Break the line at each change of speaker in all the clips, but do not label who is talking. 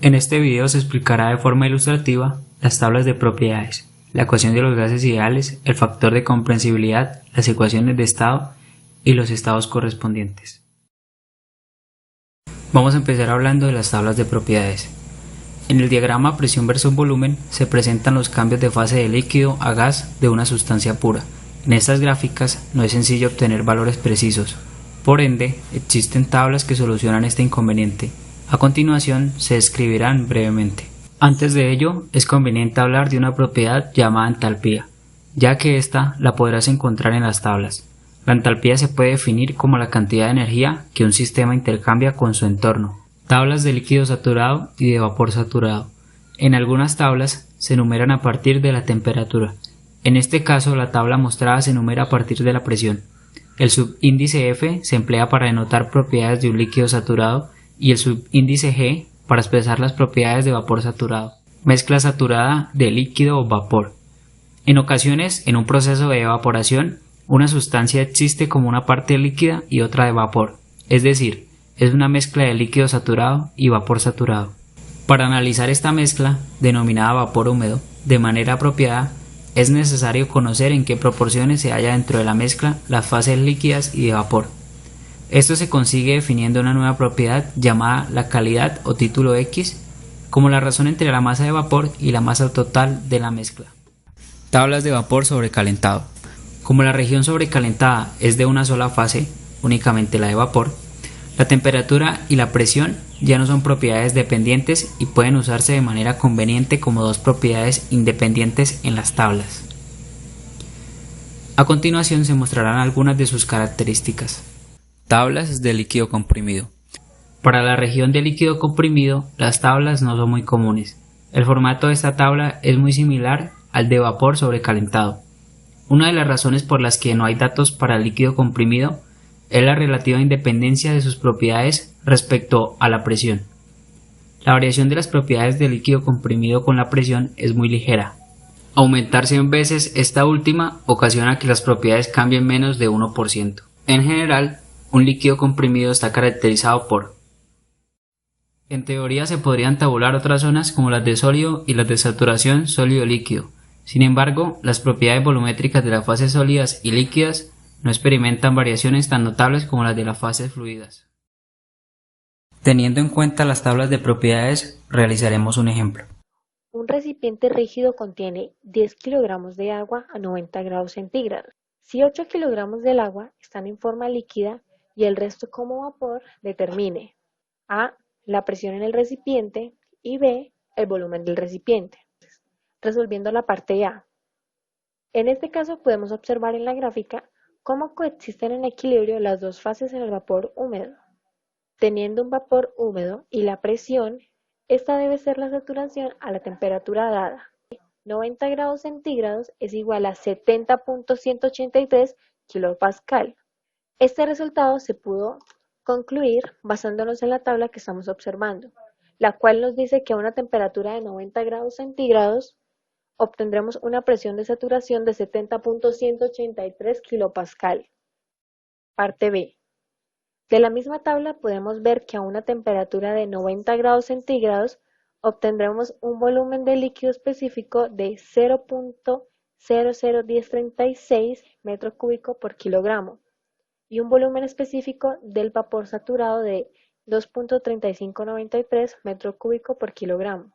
En este video se explicará de forma ilustrativa las tablas de propiedades, la ecuación de los gases ideales, el factor de comprensibilidad, las ecuaciones de estado y los estados correspondientes. Vamos a empezar hablando de las tablas de propiedades. En el diagrama presión versus volumen se presentan los cambios de fase de líquido a gas de una sustancia pura. En estas gráficas no es sencillo obtener valores precisos, por ende existen tablas que solucionan este inconveniente. A continuación se describirán brevemente. Antes de ello es conveniente hablar de una propiedad llamada entalpía, ya que esta la podrás encontrar en las tablas. La entalpía se puede definir como la cantidad de energía que un sistema intercambia con su entorno. Tablas de líquido saturado y de vapor saturado. En algunas tablas se enumeran a partir de la temperatura. En este caso la tabla mostrada se enumera a partir de la presión. El subíndice F se emplea para denotar propiedades de un líquido saturado y el subíndice G para expresar las propiedades de vapor saturado. Mezcla saturada de líquido o vapor. En ocasiones, en un proceso de evaporación, una sustancia existe como una parte líquida y otra de vapor, es decir, es una mezcla de líquido saturado y vapor saturado. Para analizar esta mezcla, denominada vapor húmedo, de manera apropiada, es necesario conocer en qué proporciones se halla dentro de la mezcla las fases líquidas y de vapor. Esto se consigue definiendo una nueva propiedad llamada la calidad o título X, como la razón entre la masa de vapor y la masa total de la mezcla. Tablas de vapor sobrecalentado. Como la región sobrecalentada es de una sola fase, únicamente la de vapor, la temperatura y la presión ya no son propiedades dependientes y pueden usarse de manera conveniente como dos propiedades independientes en las tablas. A continuación se mostrarán algunas de sus características. Tablas de líquido comprimido. Para la región de líquido comprimido, las tablas no son muy comunes. El formato de esta tabla es muy similar al de vapor sobrecalentado. Una de las razones por las que no hay datos para el líquido comprimido es la relativa independencia de sus propiedades respecto a la presión. La variación de las propiedades del líquido comprimido con la presión es muy ligera. Aumentar 100 veces esta última ocasiona que las propiedades cambien menos de 1%. En general, un líquido comprimido está caracterizado por: en teoría se podrían tabular otras zonas como las de sólido y las de saturación sólido-líquido. Sin embargo, las propiedades volumétricas de las fases sólidas y líquidas no experimentan variaciones tan notables como las de las fases fluidas. Teniendo en cuenta las tablas de propiedades, realizaremos un ejemplo.
Un recipiente rígido contiene 10 kilogramos de agua a 90 grados centígrados. Si 8 kilogramos del agua están en forma líquida y el resto como vapor, determine A. La presión en el recipiente y B. El volumen del recipiente. Resolviendo la parte A. En este caso podemos observar en la gráfica cómo coexisten en equilibrio las dos fases en el vapor húmedo. Teniendo un vapor húmedo y la presión, esta debe ser la saturación a la temperatura dada. 90 grados centígrados es igual a 70.183 kilopascal. Este resultado se pudo concluir basándonos en la tabla que estamos observando, la cual nos dice que a una temperatura de 90 grados centígrados obtendremos una presión de saturación de 70.183 kilopascal. Parte B. De la misma tabla podemos ver que a una temperatura de 90 grados centígrados obtendremos un volumen de líquido específico de 0.001036 metros cúbicos por kilogramo y un volumen específico del vapor saturado de 2.3593 metros cúbicos por kilogramo.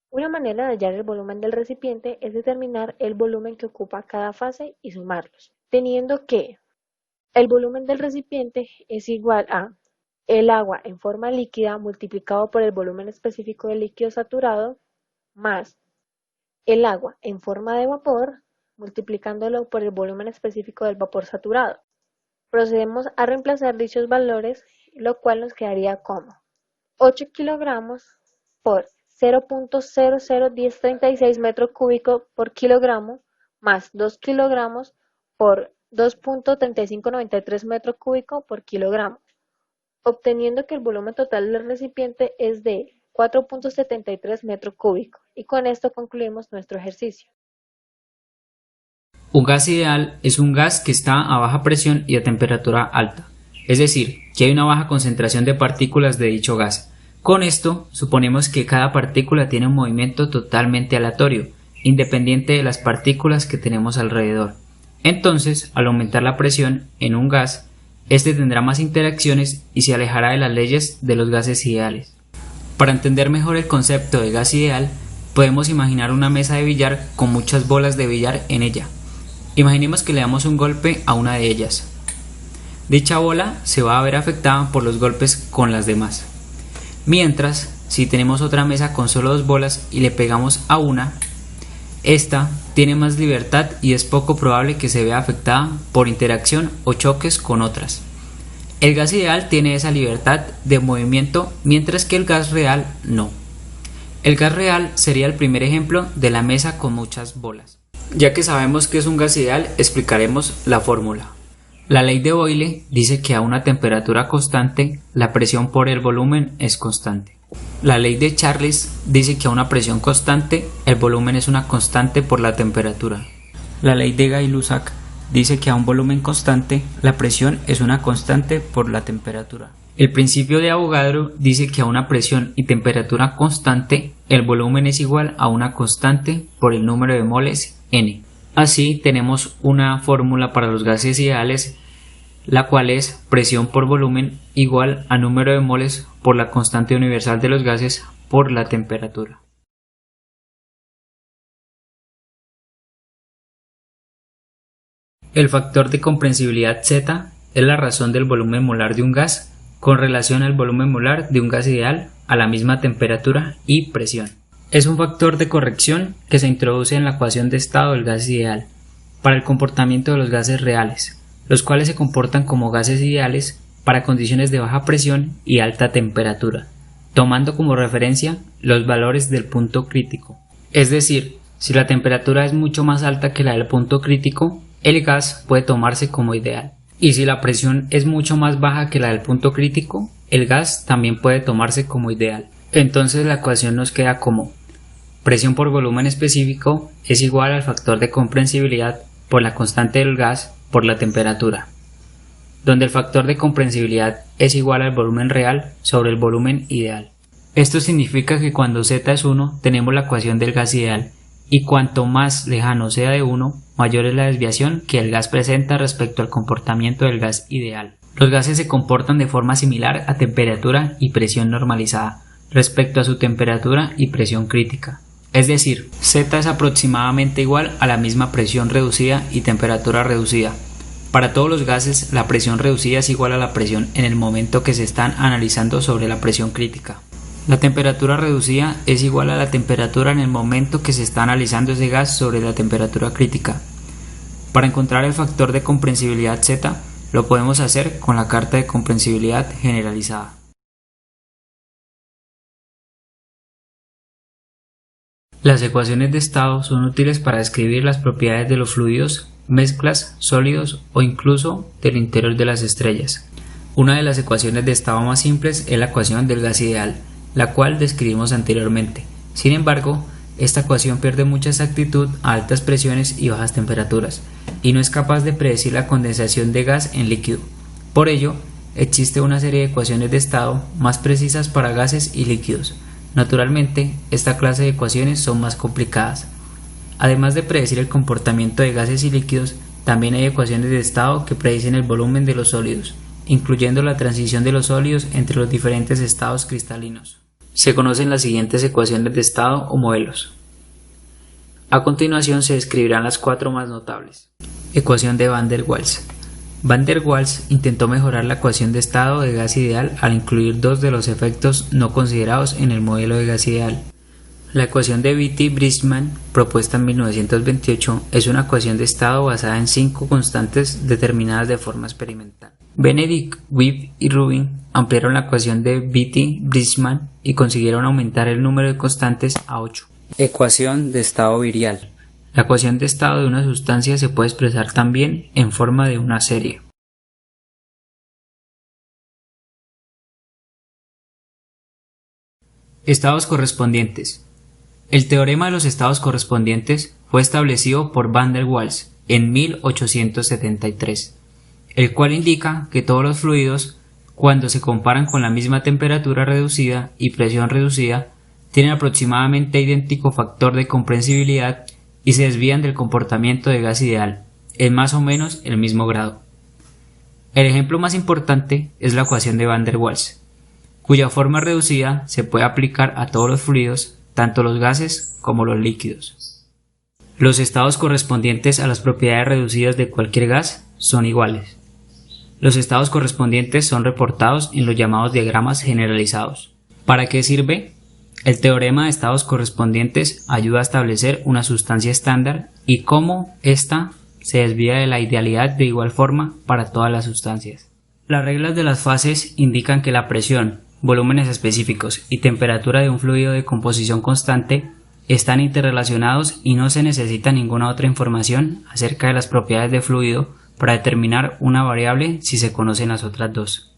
Una manera de hallar el volumen del recipiente es determinar el volumen que ocupa cada fase y sumarlos, teniendo que el volumen del recipiente es igual a el agua en forma líquida multiplicado por el volumen específico del líquido saturado más el agua en forma de vapor multiplicándolo por el volumen específico del vapor saturado. Procedemos a reemplazar dichos valores, lo cual nos quedaría como 8 kilogramos por 0.001036 metros cúbicos por kilogramo más 2 kilogramos por 2.3593 metros cúbicos por kilogramo, obteniendo que el volumen total del recipiente es de 4.73 metros cúbicos. Y con esto concluimos nuestro ejercicio.
Un gas ideal es un gas que está a baja presión y a temperatura alta, es decir, que hay una baja concentración de partículas de dicho gas. Con esto, suponemos que cada partícula tiene un movimiento totalmente aleatorio, independiente de las partículas que tenemos alrededor. Entonces, al aumentar la presión en un gas, este tendrá más interacciones y se alejará de las leyes de los gases ideales. Para entender mejor el concepto de gas ideal, podemos imaginar una mesa de billar con muchas bolas de billar en ella. Imaginemos que le damos un golpe a una de ellas. Dicha bola se va a ver afectada por los golpes con las demás. Mientras, si tenemos otra mesa con solo dos bolas y le pegamos a una, esta tiene más libertad y es poco probable que se vea afectada por interacción o choques con otras. El gas ideal tiene esa libertad de movimiento, mientras que el gas real no. El gas real sería el primer ejemplo de la mesa con muchas bolas. Ya que sabemos que es un gas ideal, explicaremos la fórmula. La ley de Boyle dice que a una temperatura constante, la presión por el volumen es constante. La ley de Charles dice que a una presión constante, el volumen es una constante por la temperatura. La ley de Gay-Lussac dice que a un volumen constante, la presión es una constante por la temperatura. El principio de Avogadro dice que a una presión y temperatura constante, el volumen es igual a una constante por el número de moles n. Así tenemos una fórmula para los gases ideales, la cual es presión por volumen igual a número de moles por la constante universal de los gases por la temperatura. El factor de comprensibilidad Z es la razón del volumen molar de un gas con relación al volumen molar de un gas ideal a la misma temperatura y presión. Es un factor de corrección que se introduce en la ecuación de estado del gas ideal para el comportamiento de los gases reales, los cuales se comportan como gases ideales para condiciones de baja presión y alta temperatura, tomando como referencia los valores del punto crítico. Es decir, si la temperatura es mucho más alta que la del punto crítico, el gas puede tomarse como ideal. Y si la presión es mucho más baja que la del punto crítico, el gas también puede tomarse como ideal. Entonces la ecuación nos queda como presión por volumen específico es igual al factor de comprensibilidad por la constante del gas por la temperatura, donde el factor de comprensibilidad es igual al volumen real sobre el volumen ideal. Esto significa que cuando Z es 1 tenemos la ecuación del gas ideal, y cuanto más lejano sea de 1, mayor es la desviación que el gas presenta respecto al comportamiento del gas ideal. Los gases se comportan de forma similar a temperatura y presión normalizada respecto a su temperatura y presión crítica. Es decir, Z es aproximadamente igual a la misma presión reducida y temperatura reducida. Para todos los gases, la presión reducida es igual a la presión en el momento que se están analizando sobre la presión crítica. La temperatura reducida es igual a la temperatura en el momento que se está analizando ese gas sobre la temperatura crítica. Para encontrar el factor de comprensibilidad Z, lo podemos hacer con la carta de comprensibilidad generalizada. Las ecuaciones de estado son útiles para describir las propiedades de los fluidos, mezclas, sólidos o incluso del interior de las estrellas. Una de las ecuaciones de estado más simples es la ecuación del gas ideal, la cual describimos anteriormente. Sin embargo, esta ecuación pierde mucha exactitud a altas presiones y bajas temperaturas, y no es capaz de predecir la condensación de gas en líquido. Por ello, existe una serie de ecuaciones de estado más precisas para gases y líquidos. Naturalmente, esta clase de ecuaciones son más complicadas. Además de predecir el comportamiento de gases y líquidos, también hay ecuaciones de estado que predicen el volumen de los sólidos, incluyendo la transición de los sólidos entre los diferentes estados cristalinos. Se conocen las siguientes ecuaciones de estado o modelos. A continuación se describirán las cuatro más notables. Ecuación de Van der Waals. Van der Waals intentó mejorar la ecuación de estado de gas ideal al incluir dos de los efectos no considerados en el modelo de gas ideal. La ecuación de Beatty-Bridgman, propuesta en 1928, es una ecuación de estado basada en 5 constantes determinadas de forma experimental. Benedict, Webb y Rubin ampliaron la ecuación de Beatty-Bridgman y consiguieron aumentar el número de constantes a 8. Ecuación de estado virial. La ecuación de estado de una sustancia se puede expresar también en forma de una serie. Estados correspondientes. El teorema de los estados correspondientes fue establecido por Van der Waals en 1873, el cual indica que todos los fluidos cuando se comparan con la misma temperatura reducida y presión reducida, tienen aproximadamente idéntico factor de comprensibilidad y se desvían del comportamiento de gas ideal, en más o menos el mismo grado. El ejemplo más importante es la ecuación de Van der Waals, cuya forma reducida se puede aplicar a todos los fluidos, tanto los gases como los líquidos. Los estados correspondientes a las propiedades reducidas de cualquier gas son iguales. Los estados correspondientes son reportados en los llamados diagramas generalizados. ¿Para qué sirve? El teorema de estados correspondientes ayuda a establecer una sustancia estándar y cómo ésta se desvía de la idealidad de igual forma para todas las sustancias. Las reglas de las fases indican que la presión, volúmenes específicos y temperatura de un fluido de composición constante están interrelacionados y no se necesita ninguna otra información acerca de las propiedades del fluido para determinar una variable si se conocen las otras dos.